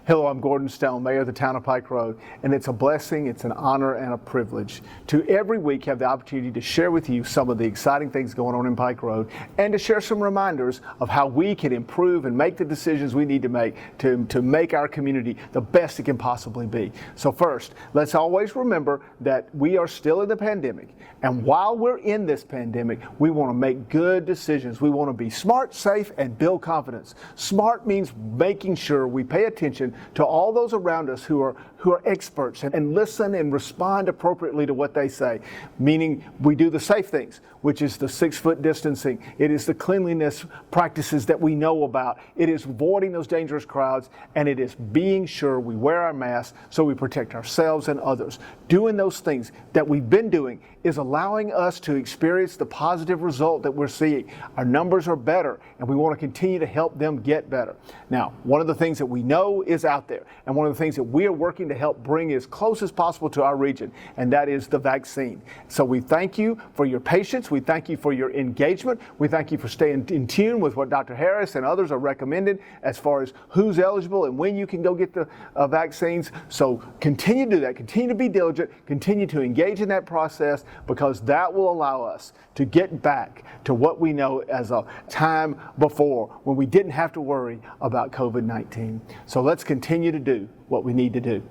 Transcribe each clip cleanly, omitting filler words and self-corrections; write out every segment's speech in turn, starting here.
Hello, I'm Gordon Stone, Mayor of the town of Pike Road, and it's a blessing, it's an honor, and a privilege to every week have the opportunity to share with you some of the exciting things going on in Pike Road and to share some reminders of how we can improve and make the decisions we need to make to make our community the best it can possibly be. So first, let's always remember that we are still in the pandemic, and while we're in this pandemic, we want to make good decisions. We want to be smart, safe, and build confidence. Smart means making sure we pay attention to all those around us who are experts and listen and respond appropriately to what they say, meaning we do the safe things, which is the 6-foot distancing. It is the cleanliness practices that we know about. It is avoiding those dangerous crowds, and it is being sure we wear our masks so we protect ourselves and others. Doing those things that we've been doing is allowing us to experience the positive result that we're seeing. Our numbers are better, and we want to continue to help them get better. Now, one of the things that we know is out there, and one of the things that we are working to help bring as close as possible to our region, and that is the vaccine. So we thank you for your patience. We thank you for your engagement. We thank you for staying in tune with what Dr. Harris and others are recommending as far as who's eligible and when you can go get the vaccines. So continue to do that. Continue to be diligent. Continue to engage in that process, because that will allow us to get back to what we know as a time before when we didn't have to worry about COVID-19. So let's continue to do what we need to do.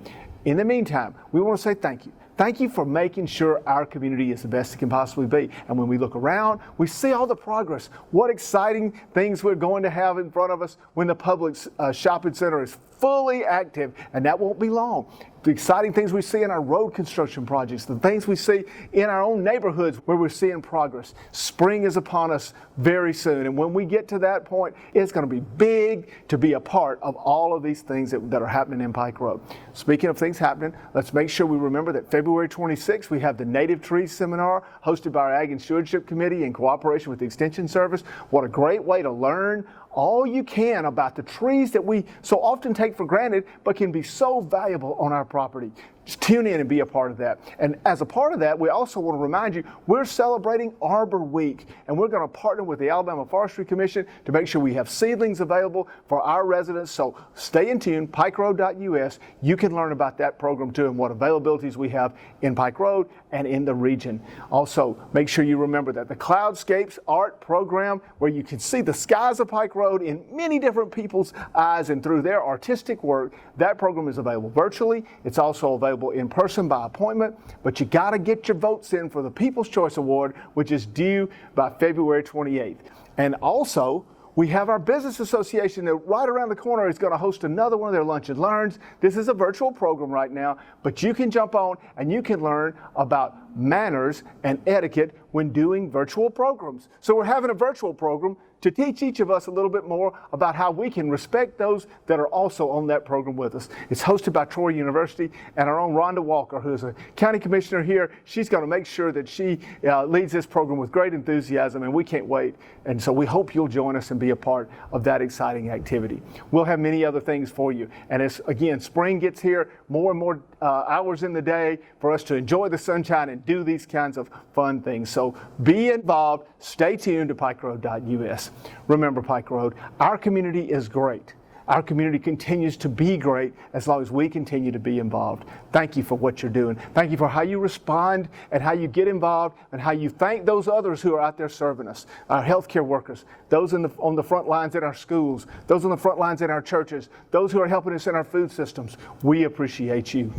In the meantime, we want to say thank you. Thank you for making sure our community is the best it can possibly be. And when we look around, we see all the progress. What exciting things we're going to have in front of us when the public shopping center is fully active, and that won't be long. The exciting things we see in our road construction projects, the things we see in our own neighborhoods where we're seeing progress. Spring is upon us very soon, and when we get to that point, it's going to be big to be a part of all of these things that are happening in Pike Road. Speaking of things happening, let's make sure we remember that February 26th, we have the Native Trees Seminar hosted by our Ag and Stewardship Committee in cooperation with the Extension Service. What a great way to learn all you can about the trees that we so often take for granted, but can be so valuable on our property. Just tune in and be a part of that. And as a part of that, we also want to remind you, we're celebrating Arbor Week, and we're going to partner with the Alabama Forestry Commission to make sure we have seedlings available for our residents. So stay in tune, pikeroad.us. You can learn about that program too and what availabilities we have in Pike Road and in the region. Also, make sure you remember that the Cloudscapes art program, where you can see the skies of Pike Road in many different people's eyes and through their artistic work, that program is available virtually. It's also available in person by appointment, but you got to get your votes in for the People's Choice Award, which is due by February 28th. And also, we have our business association that right around the corner is going to host another one of their lunch and learns. This is a virtual program right now, but you can jump on and you can learn about manners and etiquette when doing virtual programs. So we're having a virtual program to teach each of us a little bit more about how we can respect those that are also on that program with us. It's hosted by Troy University, and our own Rhonda Walker, who is a county commissioner here, she's going to make sure that she leads this program with great enthusiasm, and we can't wait. And so we hope you'll join us and be a part of that exciting activity. We'll have many other things for you. And as, again, spring gets here, more and more hours in the day for us to enjoy the sunshine and do these kinds of fun things. So be involved. Stay tuned to pikeroad.us. Remember, Pike Road, our community is great. Our community continues to be great as long as we continue to be involved. Thank you for what you're doing. Thank you for how you respond and how you get involved and how you thank those others who are out there serving us. Our healthcare workers, those on the front lines in our schools, those on the front lines in our churches, those who are helping us in our food systems. We appreciate you.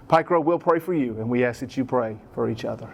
Pike Road will pray for you, and we ask that you pray for each other.